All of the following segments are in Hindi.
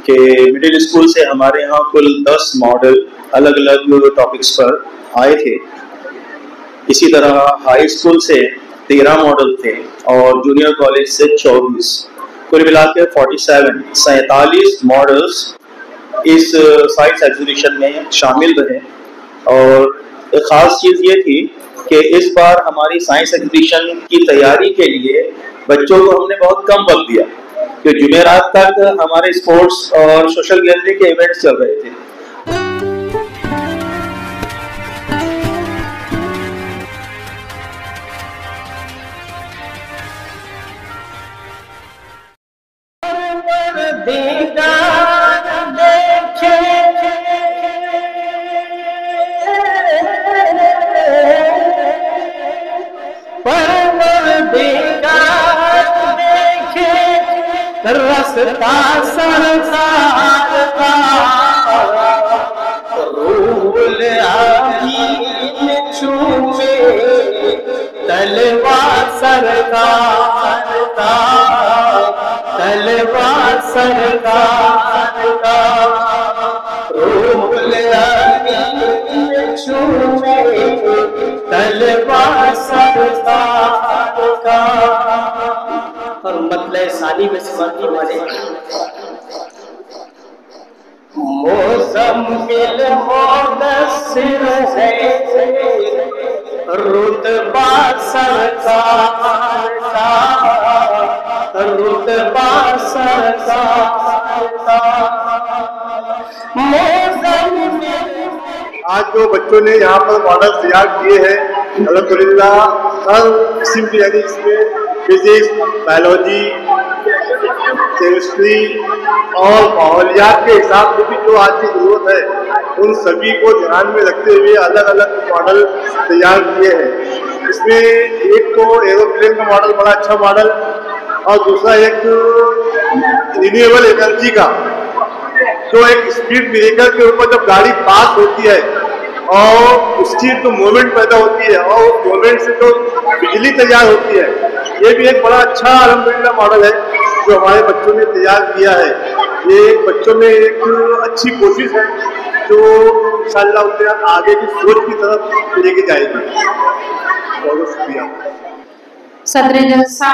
कि मिडिल स्कूल से हमारे यहाँ कुल 10 मॉडल अलग अलग टॉपिक्स पर आए थे। इसी तरह हाई स्कूल से 13 मॉडल थे और जूनियर कॉलेज से 24। कुल मिलाकर 47 मॉडल्स इस साइंस एग्जीबिशन में शामिल रहे। और एक ख़ास चीज़ ये थी कि इस बार हमारी साइंस एग्जीबिशन की तैयारी के लिए बच्चों को हमने बहुत कम वक्त दिया, कि जुमेरात तक हमारे स्पोर्ट्स और सोशल गैदरिंग के इवेंट्स चल रहे थे। रस्ता संसार का रूल आमीन छूए तलवार सरकार का, तलवार सरकार का रूल आमीन छूए तलवार सरकार का। और मतलब साली में समझी वाले मौसम मिल मुदस्सिर है रुतबा सरकार का, रुतबा सरकार का मौसम मिल। आज जो बच्चों ने यहाँ पर मॉडल तैयार किए हैं अल्हम्दुलिल्लाह हर किस्म की, यानी इसमें फिजिक्स, बायोलॉजी, केमिस्ट्री और माहौलियात के हिसाब से भी जो आज की जरूरत है उन सभी को ध्यान में रखते हुए अलग अलग मॉडल तैयार किए हैं। इसमें एक तो एरोप्लेन का मॉडल बड़ा अच्छा मॉडल, और दूसरा एक रिन्यूएबल एनर्जी का, जो एक स्पीड ब्रेकर के ऊपर जब गाड़ी पास होती है और उसकी तो मूवमेंट पैदा होती है और उस मूवमेंट से तो बिजली तैयार होती है। ये भी एक बड़ा अच्छा अल्हम्दुलिल्लाह मॉडल है जो हमारे बच्चों ने तैयार किया है। ये बच्चों में एक अच्छी कोशिश है जो इंशाअल्लाह उन्हें आगे की सोच की तरफ लेके जाएगी। बहुत शुक्रिया। सदर जलसा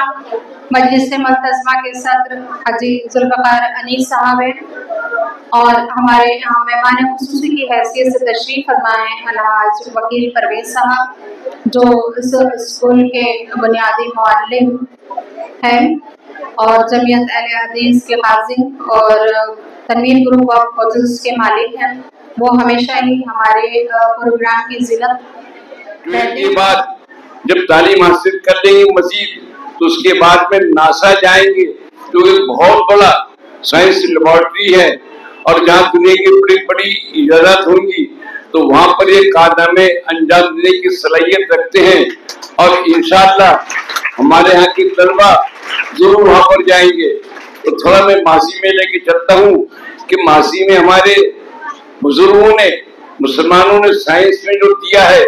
मजलिस मुल्तज़मा के सदर हाजी जुल्फ़िकार अनीस साहब हैं और हमारे यहाँ मेहमान खुसूसी की हैसियत से तशरीफ़ फरमाए अलहाज वकील परवेज़ साहब, जो इस स्कूल के बुनियादी मुअल्लिम हैं और जमीयत अहले हदीस के काज़ी और तनवीर ग्रुप ऑफ होटल्स के मालिक हैं। वो हमेशा ही हमारे प्रोग्राम की ज़िनत के बाद जब तालीम हासिल कर लेंगे मजीद, तो उसके बाद में नासा जाएंगे, जो एक बहुत बड़ा साइंस लेबोरेटरी है और जहाँ दुनिया की बड़ी बड़ी इजाजत होंगी, तो वहाँ पर ये कारनामे अंजाम देने की सलाहियत रखते हैं। और इंशाअल्लाह हमारे यहाँ की तलबा जरूर वहाँ पर जाएंगे। तो थोड़ा मैं मासी में लेके चलता हूँ कि मासी में हमारे बुजुर्गों ने, मुसलमानों ने साइंस में जो दिया है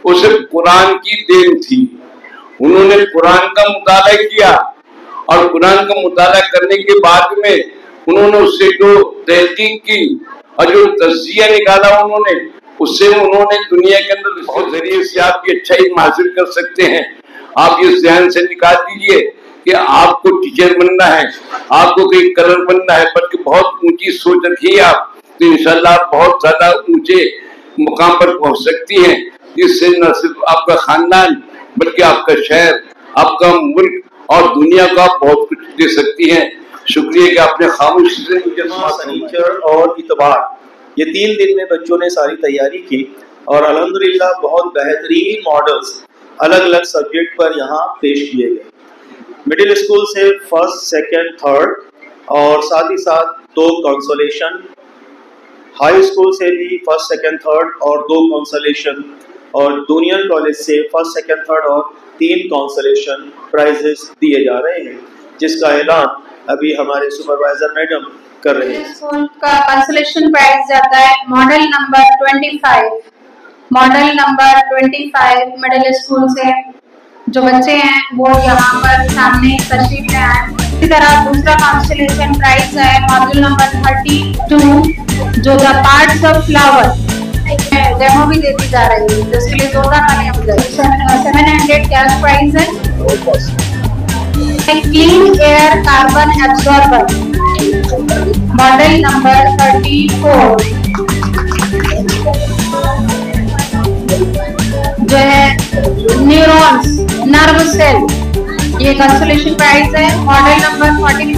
उसे कुरान की देन थी। उन्होंने कुरान का मुताला किया और कुरान का मुताला करने के बाद में उन्होंने उससे जो तहकीक की और जो तज़किया निकाला उन्होंने, उससे उन्होंने दुनिया के अंदर बहुत जरिए से आप ये अच्छा इल्म हासिल कर सकते हैं। आप ये ज़हन से निकाल दीजिए कि आपको टीचर बनना है, आपको कोई कलर बनना है, बल्कि बहुत ऊंची सोच रखिए आप, तो इंशाल्लाह आप बहुत ज्यादा ऊंचे मुकाम पर पहुंच सकती हैं, जिससे न सिर्फ आपका खानदान बल्कि आपका शहर, आपका मुल्क और दुनिया का बहुत कुछ दे सकती हैं। शुक्रिया कि आपने खामोशी से मुझे सनीचर और इतबार ये 3 दिन में बच्चों ने सारी तैयारी की और अल्हम्दुलिल्लाह बहुत बेहतरीन मॉडल्स अलग अलग सब्जेक्ट पर यहाँ पेश किए गए। मिडिल स्कूल से फर्स्ट, सेकंड, थर्ड और साथ ही साथ 2 कंसोलेशन, हाई स्कूल से भी फर्स्ट, सेकंड, थर्ड और 2 कंसोलेशन, और जूनियर कॉलेज से फर्स्ट, सेकंड, थर्ड और 3 कंसोलेशन प्राइजेस दिए जा रहे हैं, जिसका ऐलान अभी हमारे सुपरवाइजर मैडम कर रहे हैं। स्कूल का कंसोलेशन प्राइज जाता है model number 25, model number 25 middle school से जो बच्चे हैं वो यहाँ पर सामने तशरीफ ले आए। इसी तरह दूसरा कंसोलेशन प्राइज है मॉडल नंबर 32 जो the parts of flower demo भी देती जा रही है, जिसके लिए जोरदार तालियां बजाइए। 700 कैश प्राइस है। Clean air carbon absorber model number 34 जो है न्यूरॉन्स नर्व सेल, ये कंसोलेशन प्राइस है। मॉडल नंबर 400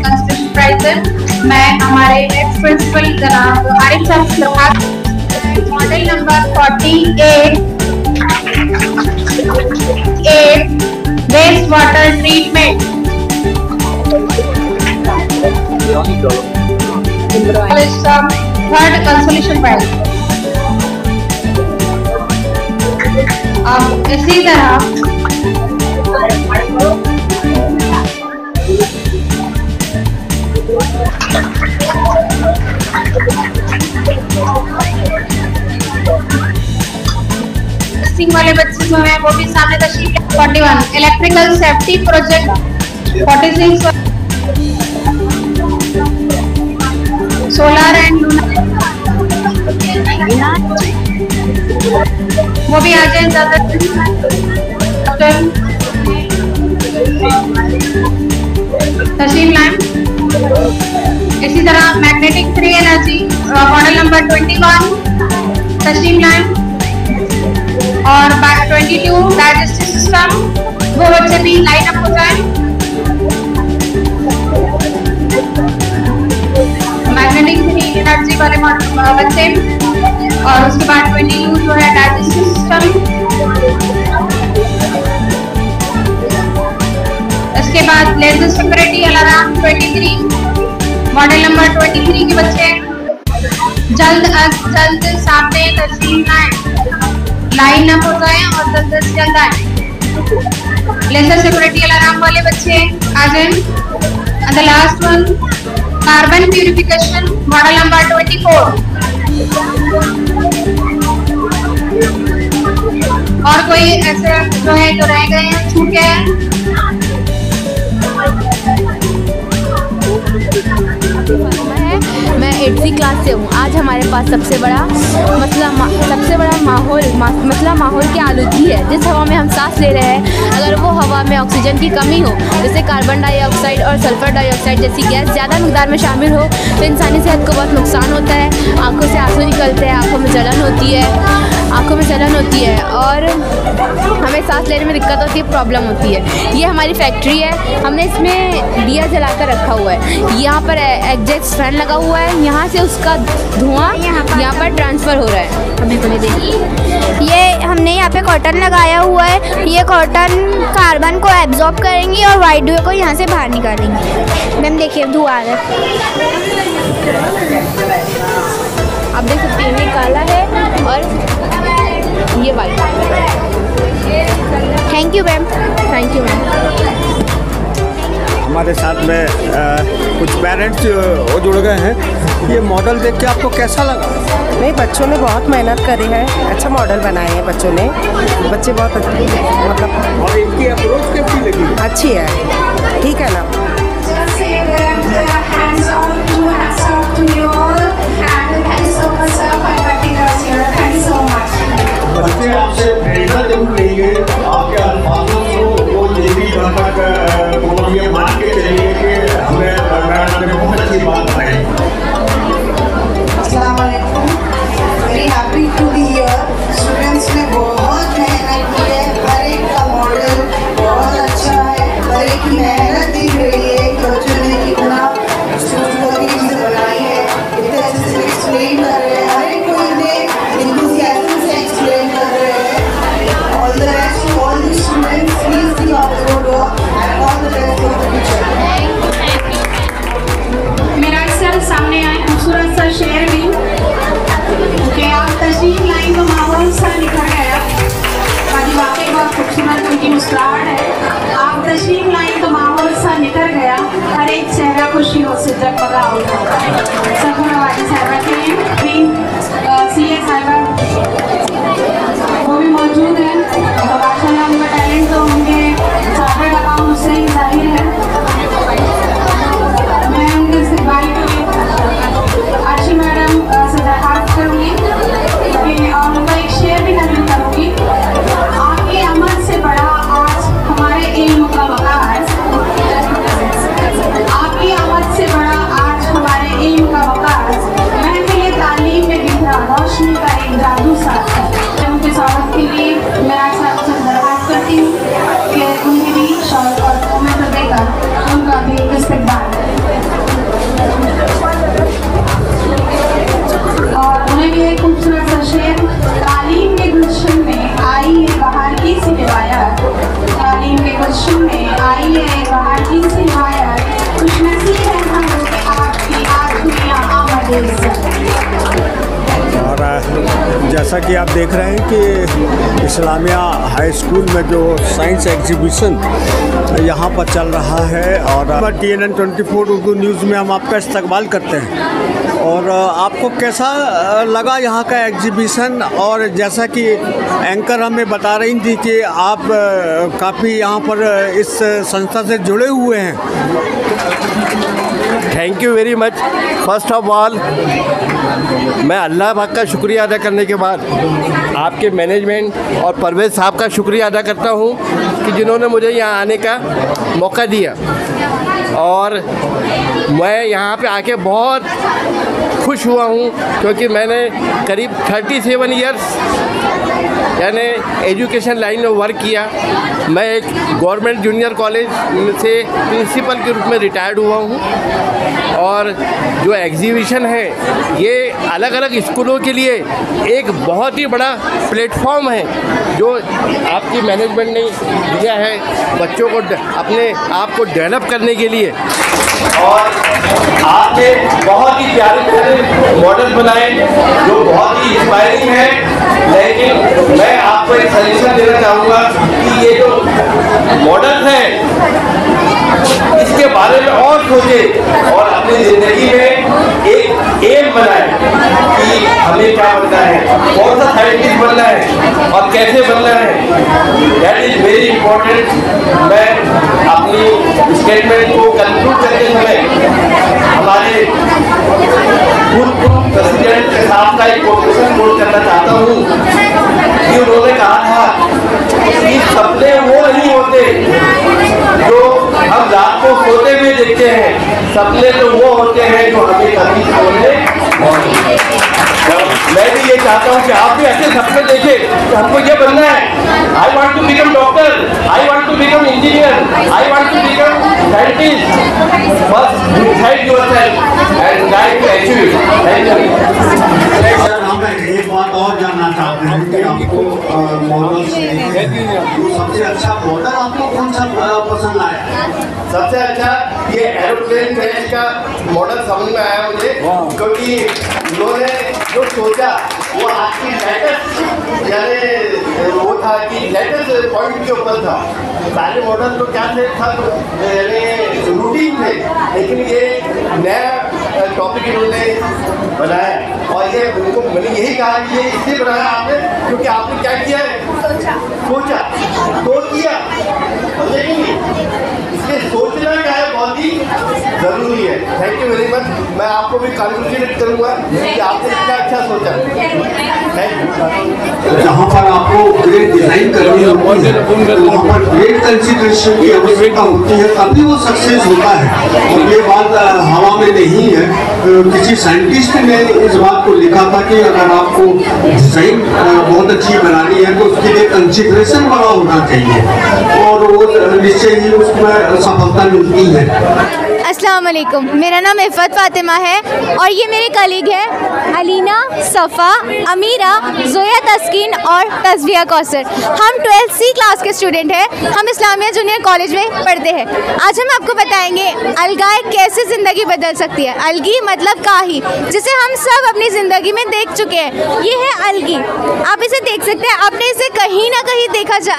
कंसोलेशन प्राइस है। मैं हमारे एक्स प्रिंसिपल जनाब आरिफ साहब से model number 48 waste water treatment third consolation price. अब इसी तरह वाले बच्चे जो हैं वो भी सामने तशरीफ। 41 electrical safety project 46 solar and वो भी आ जाए ज्यादा। तशरीफ लाएं। इसी तरह magnetic free energy model number 21 तशरीफ लाएं। और 22 डाइजेस्टिव सिस्टम वो बच्चे भी लाइन अप हो जाए। मैग्नेटिक फ्री एनर्जी वाले बच्चे। और उसके बाद 22 जो है डाइजेस्टिव सिस्टम। इसके बाद laser security alarm 23 model number 23 के बच्चे जल्द अज जल्द सामने तस्वीर लाएं, लाइन अप हो जाए और जल्द से जल्द आए। लेजर सिक्योरिटी अलार्म वाले बच्चे आ जाए। And the last one carbon purification model number 24। और कोई ऐसे जो है जो रह गए हैं छूट गए हैं? मैं 8वीं क्लास से हूँ। आज हमारे पास सबसे बड़ा माहौल की आलूगी है। जिस हवा में हम सांस ले रहे हैं, अगर वो हवा में ऑक्सीजन की कमी हो, जैसे कार्बन डाइऑक्साइड और सल्फर डाइऑक्साइड जैसी गैस ज़्यादा मिकदार में शामिल हो, तो इंसानी सेहत को बहुत नुकसान होता है। आँखों से आंसू निकलते हैं, आँखों में जलन होती है और हमें सांस लेने में दिक्कत होती है, प्रॉब्लम होती है। ये हमारी फैक्ट्री है, हमने इसमें दिया जलाकर रखा हुआ है। यहाँ पर एग्जॉस्ट फैन लगा हुआ है, यहाँ से उसका धुआं यहाँ पर ट्रांसफ़र हो रहा है। हमें को देखिए, ये हमने यहाँ पे कॉटन लगाया हुआ है। ये कॉटन कार्बन को एब्जॉर्ब करेंगी और वाइट धुएं को यहाँ से बाहर निकालेंगी। मैम देखिए धुआं आ रहा है, आप देख सकते हैं। ये काला है और ये white. Thank you ma'am. Thank you ma'am. हमारे साथ में कुछ पेरेंट्स वो जुड़ गए हैं। ये मॉडल देख के आपको कैसा लगा? नहीं, बच्चों ने बहुत मेहनत करी है, अच्छा मॉडल बनाए हैं बच्चों ने। बच्चे बहुत मतलब और इनकी अप्रोच कैसी लगी? अच्छी है, ठीक है ना। बच्चे आपसे प्रेरणा जरूर लेंगे, आपके अल्फाजों को वो ये भी वो ये मान के चलेंगे कि हमें मैडम ने बहुत अच्छी बात बताई। अस्सलाम वालेकुम। Very happy to be here. Students ने बहुत मेहनत की है, हर एक का मॉडल बहुत अच्छा है, हर एक की मेहनत दिख रही है कि बच्चों ने कितना चीज़ें बनाई है, इतने अच्छे से एक्सप्लेन कर रहे हैं, हर एक को इन्हें एंथुसियाज्म से एक्सप्लेन कर रहे हैं। All the best to all the students, please keep up the good work and all the best for the future. मेरा सर सामने आए खूबसूरत सा शेर भी कि आप तशरीफ लाई तो माहौल सा निखर गया। वाकई बहुत खूबसूरत उनकी मुस्कुराहट है। आप तशरीफ लाई तो माहौल सा निखर गया, हर एक चेहरा खुशियों से जगमगा उठा। सगुन वाली साहबा के CA साहबा वो भी मौजूद है। माशाल्लाह उनका टैलेंट तो उनके साहबा का काम उससे ही जाहिर है। जैसा कि आप देख रहे हैं कि इस्लामिया हाई स्कूल में जो साइंस एग्जीबिशन यहाँ पर चल रहा है और TNN 24 उर्दू न्यूज़ में हम आपका इस्तकबाल करते हैं। और आपको कैसा लगा यहाँ का एग्जीबिशन? और जैसा कि एंकर हमें बता रही थी कि आप काफ़ी यहाँ पर इस संस्था से जुड़े हुए हैं। Thank you very much. First of all मैं अल्लाह पाक का शुक्रिया अदा करने के बाद आपके मैनेजमेंट और परवेज़ साहब का शुक्रिया अदा करता हूँ कि जिन्होंने मुझे यहाँ आने का मौका दिया। और मैं यहाँ पे आके बहुत खुश हुआ हूँ क्योंकि मैंने करीब 37 इयर्स यानी एजुकेशन लाइन में वर्क किया। मैं एक गवर्नमेंट जूनियर कॉलेज से प्रिंसिपल के रूप में रिटायर्ड हुआ हूँ। और जो एग्जीबिशन है ये अलग अलग स्कूलों के लिए एक बहुत ही बड़ा प्लेटफॉर्म है जो आपकी मैनेजमेंट ने दिया है बच्चों को अपने आप को डेवलप करने के लिए। और आपने बहुत ही प्यारे प्यारे मॉडल बनाए जो बहुत ही इंस्पायरिंग है। लेकिन मैं आपको एक सजेशन देना चाहूँगा कि ये जो मॉडल है इसके बारे में और सोचें और अपनी ज़िंदगी में एक एम बनाएं कि हमें क्या बनना है, कौन सा साइंटिस्ट बनना है और कैसे बनना है। That is very important. मैं अपनी स्टेटमेंट को कंक्लूड करते समय हमारे भूतपूर्व प्रेसिडेंट के साथ का एक कोटेशन कोट करना चाहता हूँ कि उन्होंने कहा था कि सपने वो नहीं होते जो हम रात को सोते हुए देखते हैं, सपने तो वो होते हैं जो हमें कभी सोने। मैं भी ये चाहता हूँ कि आप भी ऐसे सपने देखें कि हमको ये बनना है। I want to become doctor, I want to become engineer, I want to become scientist. बस decide yourself and try to achieve it. Thank you. Sir, हम एक बात और जानना चाहते हैं कि आपको मॉडल सबसे अच्छा मॉडल आपको कौन सा पसंद आया? सबसे अच्छा ये एरोप्लेन क्रैश का मॉडल समझ में आया मुझे क्योंकि उन्होंने जो सोचा वो आपकी लेटेस्ट यानी वो था कि लेटेस्ट पॉइंट के ऊपर था। सारे मॉडल तो क्या थे था यानी रूटीन थे, लेकिन ये नया टॉपिक इन्होंने बनाया। और ये उनको मैंने यही कहा कि ये इसलिए बनाया आपने क्योंकि आपने क्या किया है, सोचा तो किया। लेकिन इसलिए सोचना क्या है बहुत ही ज़रूरी है। Thank you very much. मैं आपको भी कॉन्ग्रेचुलेट करूँगा कि आपने इतना अच्छा सोचा। Thank you. जहाँ पर आपको ग्रेड डिजाइन करनी होती है वहाँ पर ग्रेड कंसिडरेशन की आवश्यकता होती है, तभी वो सक्सेस होता है। और ये बात हवा में नहीं है। किसी साइंटिस्ट ने इस बात को लिखा था कि अगर आपको डिजाइन बहुत अच्छी बनानी है तो उसके लिए कंसिडरेशन बड़ा होना चाहिए और वो निश्चय ही उसमें सफलता मिलती है। अस्सलाम वालेकुम, मेरा नाम इफ़त फातिमा है और ये मेरे कलीग है अलीना, सफ़ा, अमीरा, जोया तस्कीन और तस्बिया कौसर। हम 12th C क्लास के स्टूडेंट हैं। हम इस्लामिया जूनियर कॉलेज में पढ़ते हैं। आज हम आपको बताएंगे अलगाए कैसे ज़िंदगी बदल सकती है। अलगी मतलब काही, जिसे हम सब अपनी ज़िंदगी में देख चुके हैं। ये है अलगी, आप इसे देख सकते हैं। आपने इसे कहीं ना कहीं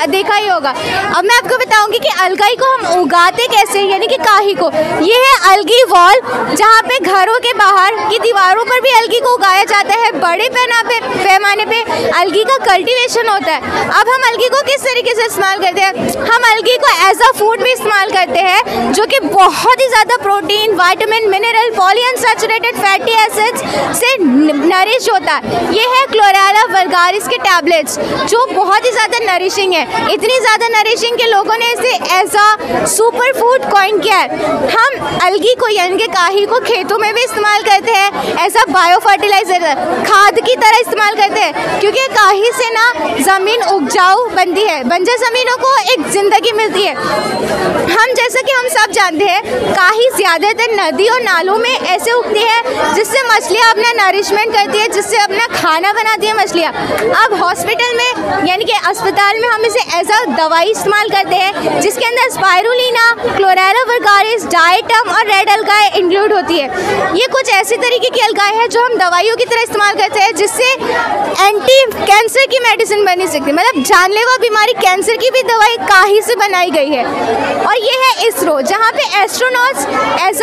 देखा ही होगा। अब मैं आपको बताऊँगी कि अलगाई को हम उगाते कैसे, यानी कि काही को। ये है अलगी वॉल, जहाँ पे घरों के बाहर की दीवारों पर भी अलगी को उगाया जाता है। बड़े पैमाने पे अलगी का कल्टीवेशन होता है। अब हम अलगी को किस तरीके से इस्तेमाल करते हैं? हम अलगी को एज अ फूड भी इस्तेमाल करते हैं, जो कि बहुत ही ज़्यादा protein, vitamin, mineral, polyunsaturated fatty acids से नरिश होता है। ये है क्लोरेला वल्गारिस के टैबलेट्स, जो बहुत ही ज़्यादा नरिशिंग है। इतनी ज़्यादा नरिशिंग के लोगों ने इसे as a super food coin किया है। हम अलगी को यानी कि काही को खेतों में भी इस्तेमाल करते हैं, ऐसा बायो फर्टिलाइजर खाद की तरह इस्तेमाल करते हैं, क्योंकि काही से ना ज़मीन उपजाऊ बनती है, बंजर ज़मीनों को एक ज़िंदगी मिलती है। हम जैसा कि हम सब जानते हैं, काई ज़्यादातर नदी और नालों में ऐसे उगती है जिससे मछलियाँ अपना नरिशमेंट करती है, जिससे अपना खाना बनाती है मछलियाँ। अब हॉस्पिटल में यानी कि अस्पताल में हम इसे एज अ दवाई इस्तेमाल करते हैं, जिसके अंदर स्पाइरुलिना, क्लोरेरा वर्गारिस, डायटम और रेड अलगाए इंक्लूड होती है। ये कुछ ऐसी तरीके की अलगाए हैं जो हम दवाइयों की तरह इस्तेमाल करते हैं, जिससे एंटी कैंसर की मेडिसिन बनी सकती है, मतलब जानलेवा बीमारी कैंसर की भी दवाई काई से बनाई गई है। और ये है इसरो, जहाँ पे एस्ट्रोनॉट्स एज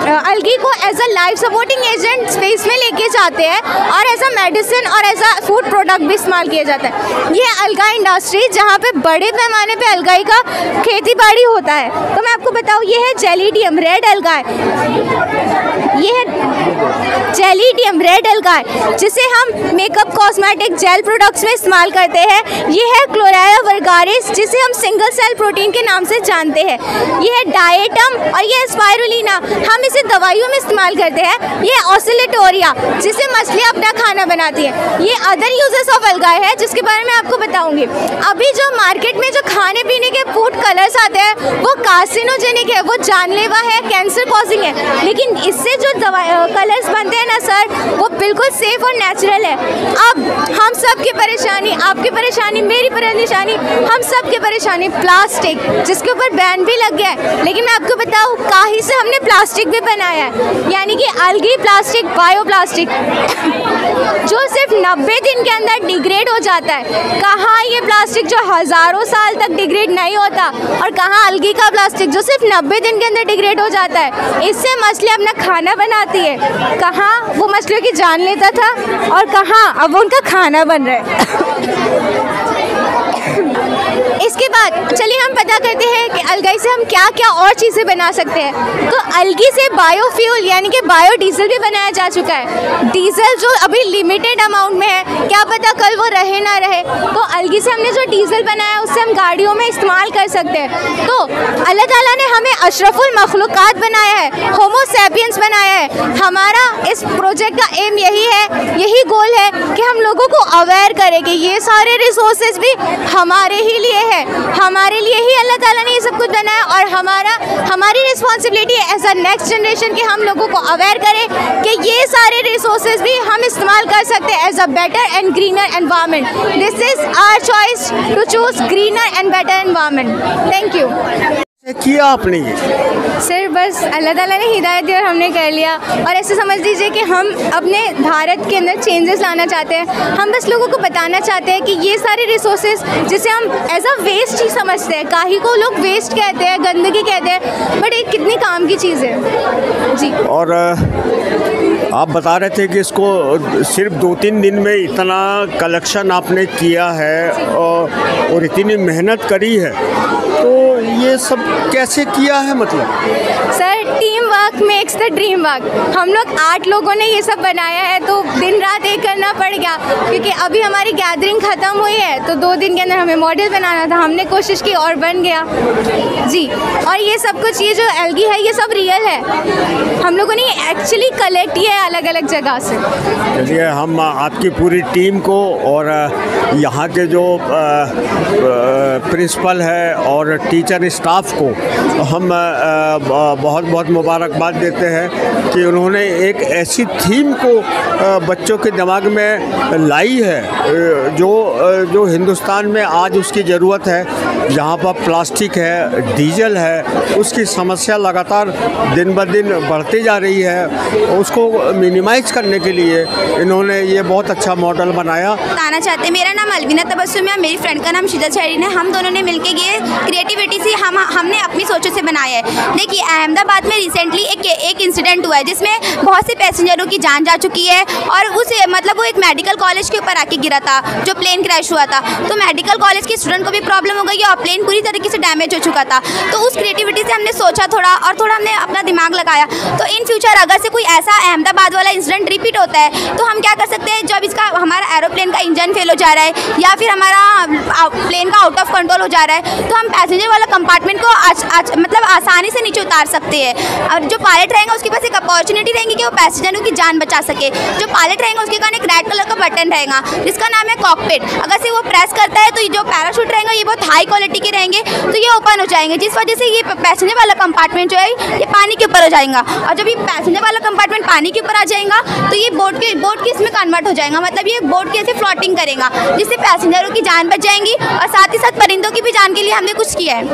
अलगी को as a life supporting agent space में लेके जाते हैं और एज अ मेडिसिन और एज अ फूड प्रोडक्ट भी इस्तेमाल किया जाता है। ये अलगाई इंडस्ट्री जहाँ पे बड़े पैमाने पे अलगाई का खेती बाड़ी होता है। तो मैं आपको बताऊँ, ये है जेलिडियम रेड अलगाए, ये है जेलिडियम रेड अलगाए, जिसे हम मेकअप कॉस्मेटिक जेल प्रोडक्ट्स में इस्तेमाल करते हैं। ये है क्लोरेरा वर्गारिस, जिसे हम सिंगल सेल प्रोटीन के नाम से जानते हैं। ये है डायटम और ये स्पाइरुलिना, हम इसे दवाइयों में इस्तेमाल करते हैं। ये ऑसिलेटोरिया, जिसे मछलियाँ अपना खाना बनाती है। ये अदर यूजेस ऑफ अलगाए है, जिसके बारे में आपको बताऊंगी। अभी जो मार्केट में जो खाने पीने के फूड कलर्स आते हैं वो कार्सिनोजेनिक है, वो जानलेवा है, कैंसर कॉजिंग है, लेकिन इससे जो कलर्स बनते हैं ना सर, वो बिल्कुल सेफ और नेचुरल है। अब हम सब की परेशानी, आपकी परेशानी, मेरी परेशानी, हम सब की परेशानी प्लास्टिक, जिसके ऊपर बैन भी लग गया है। लेकिन मैं आपको बताऊँ, काई से हमने प्लास्टिक भी बनाया है, यानी कि अलगी प्लास्टिक, बायो प्लास्टिक, जो सिर्फ 90 दिन के अंदर डिग्रेड हो जाता है। कहाँ ये प्लास्टिक जो हज़ारों साल तक डिग्रेड नहीं होता, और कहाँ अलगी का प्लास्टिक जो सिर्फ 90 दिन के अंदर डिग्रेड हो जाता है। इससे मछलियाँ अपना खाना बनाती है। कहाँ वो मछलियों की जान लेता था और कहाँ अब उनका खाना बन रहा है। इसके बाद चलिए हम पता करते हैं कि अलगाई से हम क्या क्या और चीज़ें बना सकते हैं। तो अलगी से बायोफ्यूल यानी कि बायोडीजल भी बनाया जा चुका है। डीजल जो अभी लिमिटेड अमाउंट में है, क्या पता कल वो रहे ना रहे, तो अलगी से हमने जो डीजल बनाया उससे हम गाड़ियों में इस्तेमाल कर सकते हैं। तो अल्लाह ताला ने हमें अशरफुल मखलूक़ात बनाया है, होमो सैपियंस बनाया है। हमारा इस प्रोजेक्ट का एम यही है, यही गोल है कि हम लोगों को अवेयर करें कि ये सारे रिसोर्सेज भी हमारे ही लिए है, हमारे लिए ही अल्लाह ताला ने ये सब कुछ बनाया, और हमारी रिस्पॉन्सिबिलिटी है एज अ नेक्स्ट जनरेशन कि हम लोगों को अवेयर करें कि ये सारे रिसोर्सेज भी हम इस्तेमाल कर सकते हैं as a better and greener environment. This is our choice to choose greener and better environment. Thank you. किया आपने ये सर, बस अल्लाह ताला ने हिदायत दी और हमने कर लिया। और ऐसे समझ लीजिए कि हम अपने भारत के अंदर चेंजेस लाना चाहते हैं। हम बस लोगों को बताना चाहते हैं कि ये सारे रिसोर्सेज जिसे हम एज अ वेस्ट ही समझते हैं, काहे को लोग वेस्ट कहते हैं, गंदगी कहते हैं, बट ये कितनी काम की चीज़ है जी। और आप बता रहे थे कि इसको सिर्फ 2-3 दिन में इतना कलेक्शन आपने किया है और इतनी मेहनत करी है, तो ये सब कैसे किया है? मतलब sir, team work makes the dream work. हम लोग 8 लोगों ने ये सब बनाया है, तो दिन रात एक करना पड़ गया, क्योंकि अभी हमारी गैदरिंग ख़त्म हुई है, तो 2 दिन के अंदर हमें मॉडल बनाना था। हमने कोशिश की और बन गया जी। और ये सब कुछ, ये जो एल्गी है, ये सब रियल है, हम लोगों ने एक्चुअली कलेक्ट किया है अलग अलग जगह से। चलिए, हम आपकी पूरी टीम को और यहाँ के जो प्रिंसिपल है और टीचर स्टाफ को हम बहुत बहुत मुबारकबाद देते हैं कि उन्होंने एक ऐसी थीम को बच्चों के दिमाग में लाई है जो हिंदुस्तान में आज उसकी ज़रूरत है। जहाँ पर प्लास्टिक है, डीजल है, उसकी समस्या लगातार दिन ब दिन बढ़ती जा रही है। उसको मिनिमाइज़ करने के लिए इन्होंने ये बहुत अच्छा मॉडल बनाया। बताना चाहते हैं, मेरा नाम अलविना तबस्सुम है, मेरी फ्रेंड का नाम शिजा शहरीन है। हम दोनों ने मिलकर ये क्रिएटिविटी से हमने अपनी सोचों से बनाया है। देखिए, अहमदाबाद में रिसेंटली एक इंसिडेंट हुआ है जिसमें बहुत से पैसेंजरों की जान जा चुकी है, और उस मतलब वो एक मेडिकल कॉलेज के ऊपर आके गिरा था, जो प्लेन क्रैश हुआ था। तो मेडिकल कॉलेज के स्टूडेंट को भी प्रॉब्लम हो गई और प्लेन पूरी तरीके से डैमेज हो चुका था। तो उस क्रिएटिविटी से हमने सोचा थोड़ा हमने अपना दिमाग लगाया। तो इन फ्यूचर अगर से कोई ऐसा अहमदाबाद वाला इंसिडेंट रिपीट होता है तो हम क्या कर सकते हैं, जब इसका हमारा एरोप्लेन का इंजन फेल हो जा रहा है या फिर हमारा प्लेन का आउट ऑफ कंट्रोल हो जा रहा है, तो हम पैसेंजर वाला कंपार्टमेंट को मतलब आसानी से नीचे उतार सकते हैं। और जो पायलट रहेगा उसके पास एक अपॉर्चुनिटी रहेगी कि वो पैसेंजरों की जान बचा सके। जो पायलट रहेगा उसके कारण एक रेड कलर का बटन रहेगा जिसका नाम है कॉकपिट। अगर से वो प्रेस करता है तो ये जो पैराशूट रहेगा ये बहुत हाई क्वालिटी के रहेंगे, तो ये ओपन हो जाएंगे, जिस वजह से ये पैसेंजर वाला कंपार्टमेंट जो है ये पानी के ऊपर हो जाएगा। और जब ये पैसेंजर वाला कंपार्टमेंट पानी के ऊपर आ जाएगा तो ये बोट के इसमें कन्वर्ट हो जाएगा, मतलब ये बोट के ऐसे फ्लोटिंग करेगा, जिससे पैसेंजरों की जान बच जाएंगी और साथ ही साथ परिंदों की भी जान के लिए हमने कुछ किया है।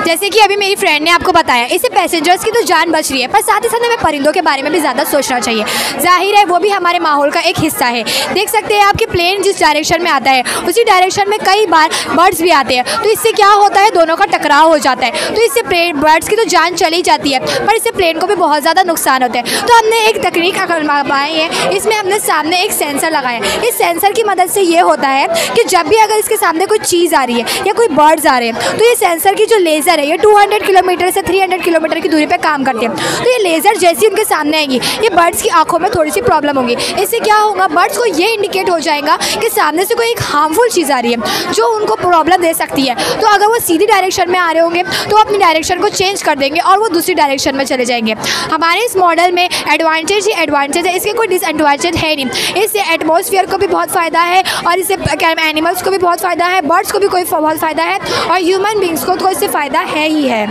जैसे कि अभी मेरी फ्रेंड ने आपको बताया, इससे पैसेंजर्स की तो जान बच रही है, पर साथ ही साथ हमें परिंदों के बारे में भी ज़्यादा सोचना चाहिए। जाहिर है वो भी हमारे माहौल का एक हिस्सा है। देख सकते हैं आपके प्लेन जिस डायरेक्शन में आता है उसी डायरेक्शन में कई बार बर्ड्स भी आते हैं, तो इससे क्या होता है, दोनों का टकराव हो जाता है, तो इससे बर्ड्स की तो जान चली जाती है, पर इससे प्लेन को भी बहुत ज़्यादा नुकसान होता है। तो हमने एक तकनीक अपनाई है, इसमें हमने सामने एक सेंसर लगाया है। इस सेंसर की मदद से ये होता है कि जब भी अगर इसके सामने कोई चीज़ आ रही है या कोई बर्ड्स आ रहे हैं तो ये सेंसर की जो लेज़र है ये 200 किलोमीटर से 300 किलोमीटर की दूरी पे काम करते हैं। तो ये लेज़र जैसी उनके सामने आएगी, ये बर्ड्स की आंखों में थोड़ी सी प्रॉब्लम होगी। इससे क्या होगा, बर्ड्स को ये इंडिकेट हो जाएगा कि सामने से कोई एक हार्मफुल चीज़ आ रही है जो उनको प्रॉब्लम दे सकती है। तो अगर वो सीधी डायरेक्शन में आ रहे होंगे तो अपनी डायरेक्शन को चेंज कर देंगे और वो दूसरी डायरेक्शन में चले जाएंगे। हमारे इस मॉडल में एडवांटेज ही एडवांटेज है, इसके कोई डिसएडवांटेज है नहीं। इससे एटमॉस्फेयर को भी बहुत फ़ायदा है और इससे एनिमल्स को भी बहुत फ़ायदा है, बर्ड्स को भी कोई बहुत फ़ायदा है और ह्यूमन बींग्स को तो इससे फ़ायदा है ही है।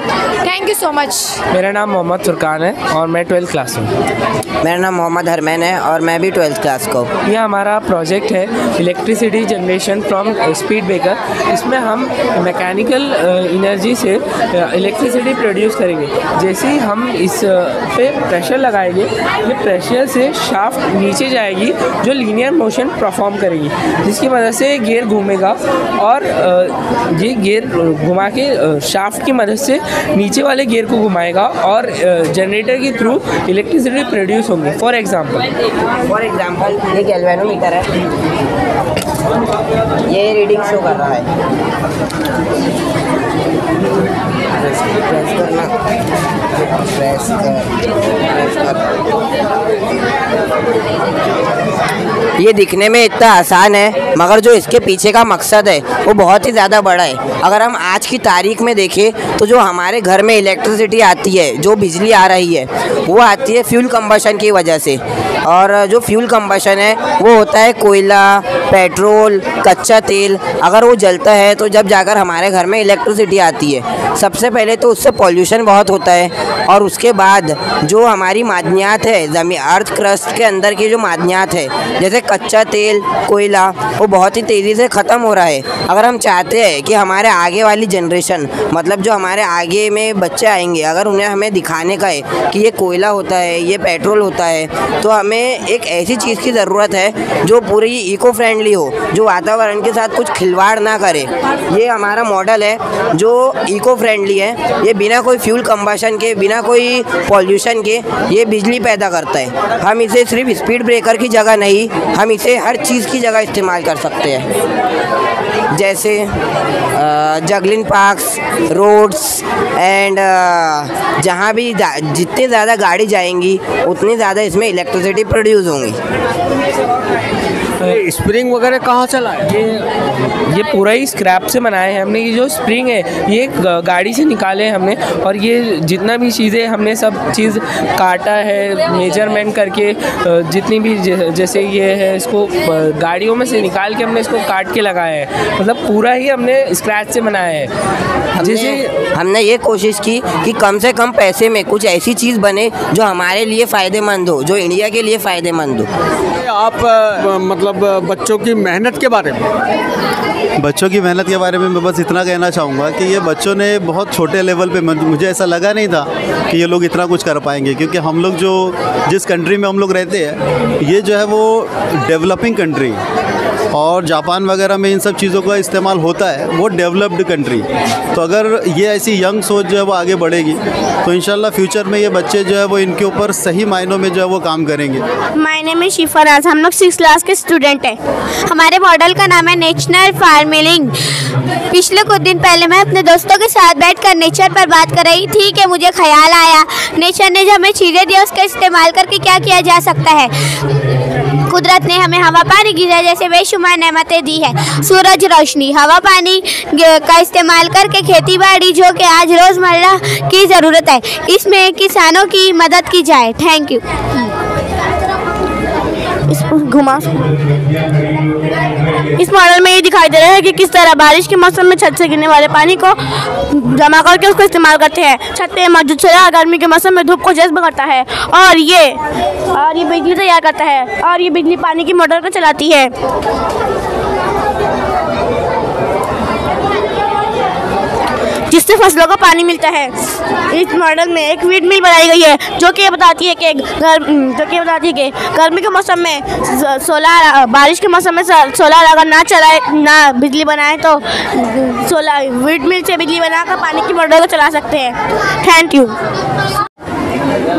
Thank you so much. मेरा नाम मोहम्मद फुरकान है और मैं 12th क्लास हूँ। मेरा नाम मोहम्मद हरमैन है और मैं भी 12th क्लास को। ये हमारा प्रोजेक्ट है electricity generation from speed breaker. इसमें हम मैकेनिकल एनर्जी से इलेक्ट्रिसिटी प्रोड्यूस करेंगे। जैसे ही हम इस पे प्रेशर लगाएंगे, ये प्रेशर से शाफ्ट नीचे जाएगी जो लीनियर मोशन परफॉर्म करेगी, जिसकी वजह से गियर घूमेगा और ये गियर घुमा के शाफ्ट की मदद से नीचे वाले गियर को घुमाएगा और जनरेटर के थ्रू इलेक्ट्रिसिटी प्रोड्यूस होंगी। फॉर एग्जांपल ये गैल्वेनोमीटर है, ये रीडिंग शो कर रहा है। प्रेस करना, प्रेस ये दिखने में इतना आसान है मगर जो इसके पीछे का मकसद है वो बहुत ही ज़्यादा बड़ा है। अगर हम आज की तारीख में देखें तो जो हमारे घर में इलेक्ट्रिसिटी आती है, जो बिजली आ रही है, वो आती है फ्यूल कंबशन की वजह से। और जो फ्यूल कंबशन है वो होता है कोयला, पेट्रोल, कच्चा तेल। अगर वो जलता है तो जब जाकर हमारे घर में इलेक्ट्रिसिटी आती है, सबसे पहले तो उससे पॉल्यूशन बहुत होता है और उसके बाद जो हमारी मादनियात है, ज़मीन अर्थ क्रस्ट के अंदर की जो मादनियात है जैसे कच्चा तेल, कोयला, वो बहुत ही तेज़ी से ख़त्म हो रहा है। अगर हम चाहते हैं कि हमारे आगे वाली जनरेशन, मतलब जो हमारे आगे में बच्चे आएंगे, अगर उन्हें हमें दिखाने का है कि ये कोयला होता है, ये पेट्रोल होता है, तो हमें एक ऐसी चीज़ की ज़रूरत है जो पूरी इको फ्रेंडली हो, जो वातावरण के साथ कुछ खिलवाड़ ना करे। ये हमारा मॉडल है जो इको फ्रेंडली है, ये बिना कोई फ्यूल कंबशन के, बिना कोई पॉल्यूशन के ये बिजली पैदा करता है। हम इसे सिर्फ स्पीड ब्रेकर की जगह नहीं, हम इसे हर चीज़ की जगह इस्तेमाल कर सकते हैं, जैसे जगलिंग पार्क्स, रोड्स एंड जहाँ भी जितनी ज़्यादा गाड़ी जाएंगी उतनी ज़्यादा इसमें इलेक्ट्रिसिटी प्रोड्यूस होंगी। स्प्रिंग वगैरह कहाँ चला है? ये पूरा ही स्क्रैप से बनाया है हमने। ये जो स्प्रिंग है ये गाड़ी से निकाले हैं हमने, और ये जितना भी चीज़ें हमने सब चीज़ काटा है मेजरमेंट करके, जितनी भी जैसे ये है इसको गाड़ियों में से निकाल के हमने इसको काट के लगाया है, मतलब पूरा ही हमने स्क्रैच से बनाया है। जैसे हमने ये कोशिश की कि कम से कम पैसे में कुछ ऐसी चीज़ बने जो हमारे लिए फ़ायदेमंद हो, जो इंडिया के लिए फ़ायदेमंद हो। आप मतलब बच्चों की मेहनत के बारे में बच्चों की मेहनत के बारे में मैं बस इतना कहना चाहूँगा कि ये बच्चों ने बहुत छोटे लेवल पे, मुझे ऐसा लगा नहीं था कि ये लोग इतना कुछ कर पाएंगे, क्योंकि हम लोग जिस कंट्री में हम लोग रहते हैं ये जो है वो डेवलपिंग कंट्री, और जापान वगैरह में इन सब चीज़ों का इस्तेमाल होता है, वो डेवलप्ड कंट्री। तो अगर ये ऐसी यंग सोच जो है वो आगे बढ़ेगी तो इंशाल्लाह फ्यूचर में ये बच्चे जो है वो इनके ऊपर सही मायनों में जो है वो काम करेंगे। माय नेम इज़ शिफा राज, हम लोग 6th क्लास के स्टूडेंट हैं। हमारे मॉडल का नाम है नेशनल फार्मिंग। पिछले कुछ दिन पहले मैं अपने दोस्तों के साथ बैठकर नेचर पर बात कर रही थी कि मुझे ख्याल आया नेचर ने जो हमें चीज़ें दी उसका इस्तेमाल करके क्या किया जा सकता है। कुदरत ने हमें हवा पानी गिरा जैसे बेशुमार नेमतें दी है। सूरज रोशनी, हवा पानी का इस्तेमाल करके खेती बाड़ी जो कि आज रोज़मर्रा की ज़रूरत है, इसमें किसानों की मदद की जाए। Thank you. इस मॉडल में ये दिखाई दे रहा है कि किस तरह बारिश के मौसम में छत से गिरने वाले पानी को जमा करके उसको इस्तेमाल करते हैं। छत पे मौजूद सोलर गर्मी के मौसम में धूप को जज्ब करता है और ये बिजली तैयार करता है और ये बिजली पानी की मोटर को चलाती है। जिससे फसलों को पानी मिलता है। इस मॉडल में एक विंड मिल बनाई गई है जो कि बताती है कि गर्मी के मौसम में बारिश के मौसम में सोलर अगर ना चलाए ना बिजली बनाए तो सोलर विंड मिल से बिजली बनाकर पानी की मोटर को चला सकते हैं। Thank you.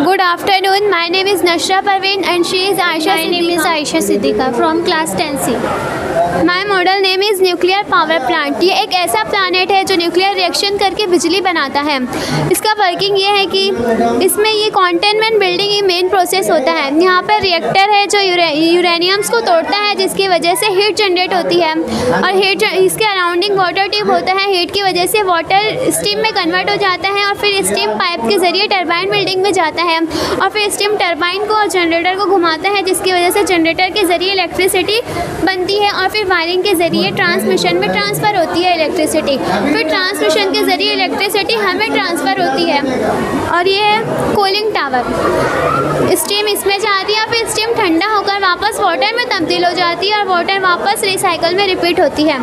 Good afternoon. My name is Nashra Parveen and she is Aisha. My name is Aisha Siddiqa from class 10C. My model name is nuclear power plant. ये एक ऐसा प्लानेट है जो न्यूक्लियर रिएक्शन करके बिजली बनाता है। इसका वर्किंग ये है कि इसमें ये कॉन्टेनमेंट बिल्डिंग ही मेन प्रोसेस होता है। यहाँ पर रिएक्टर है जो यूरेनियम्स को तोड़ता है जिसकी वजह से हीट जनरेट होती है और हीट इसके अराउंडिंग वाटर ट्यूब होता है। हीट की वजह से वाटर स्टीम में कन्वर्ट हो जाता है और फिर स्टीम पाइप के ज़रिए टरबाइन बिल्डिंग में जाता है और फिर स्टीम टरबाइन को और जनरेटर को घुमाता है जिसकी वजह से जनरेटर के ज़रिए इलेक्ट्रिसिटी बनती है और फिर वायरिंग के ज़रिए ट्रांसमिशन में ट्रांसफ़र होती है इलेक्ट्रिसिटी। फिर ट्रांसमिशन के ज़रिए इलेक्ट्रिसिटी हमें ट्रांसफ़र होती है और ये है कूलिंग टावर। स्टीम इसमें जाती है और फिर स्टीम ठंडा होकर वापस वाटर में तब्दील हो जाती है और वाटर वापस रिसाइकल में रिपीट होती है।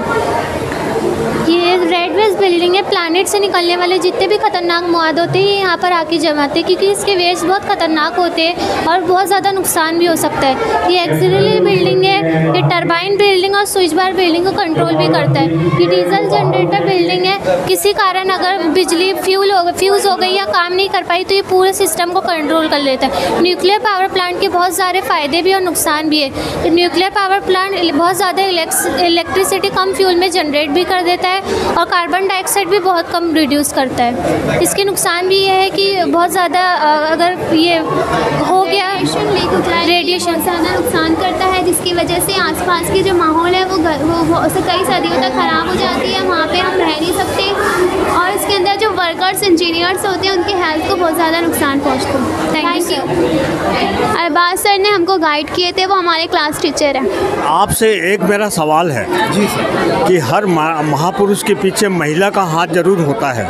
ये रेड वेस्ट बिल्डिंग है। प्लानेट से निकलने वाले जितने भी खतरनाक मवाद होते हैं यहाँ पर आके जमाते हैं क्योंकि इसके वेस्ट बहुत खतरनाक होते हैं और बहुत ज़्यादा नुकसान भी हो सकता है। ये एक्सिलरी बिल्डिंग है। ये टरबाइन बिल्डिंग और स्विच बार बिल्डिंग को कंट्रोल भी करता है। ये डीजल जनरेटर बिल्डिंग है। किसी कारण अगर बिजली फ्यूज़ हो गई या काम नहीं कर पाई तो ये पूरे सिस्टम को कंट्रोल कर लेता है। न्यूक्लियर पावर प्लांट के बहुत सारे फ़ायदे भी और नुकसान भी है। न्यूक्लियर पावर प्लांट बहुत ज़्यादा इलेक्ट्रिसिटी कम फ्यूल में जनरेट भी कर देता है और कार्बन डाइऑक्साइड भी बहुत कम रिड्यूस करता है। इसके नुकसान भी ये है कि बहुत ज़्यादा अगर ये हो गया रेडिएशन ज़्यादा नुकसान करता है जिसकी वजह से आसपास की जो माहौल है वो कई सदियों तक ख़राब हो जाती है। वहाँ पे हम रह नहीं सकते और इसके अंदर जो वर्कर्स इंजीनियर्स होते हैं उनके हेल्थ को बहुत ज़्यादा नुकसान पहुँचता है। Thank you. अरबाज सर ने हमको गाइड किए थे, वो हमारे क्लास टीचर हैं। आपसे एक मेरा सवाल है जी सर कि हर महापुरुष के पीछे महिला का हाथ जरूर होता है,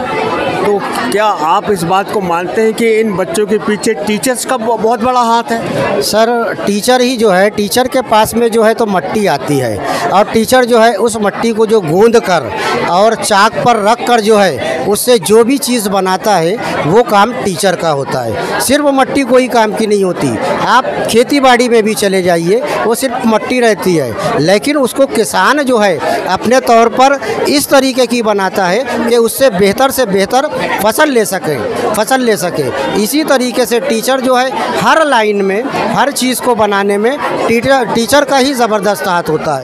तो क्या आप इस बात को मानते हैं कि इन बच्चों के पीछे टीचर्स का बहुत बड़ा हाथ है? सर टीचर ही जो है, टीचर के पास में जो है तो मट्टी आती है और टीचर जो है उस मट्टी को जो गूंद कर और चाक पर रख कर जो है उससे जो भी चीज़ बनाता है वो काम टीचर का होता है। सिर्फ मट्टी कोई काम की नहीं होती। आप खेती बाड़ी में भी चले जाइए वो सिर्फ मट्टी रहती है, लेकिन उसको किसान जो है अपने तौर पर इस तरीके की बनाता है कि उससे बेहतर से बेहतर फसल ले सके। इसी तरीके से टीचर जो है हर लाइन में हर चीज़ को बनाने में टीचर का ही ज़बरदस्त हाथ होता है।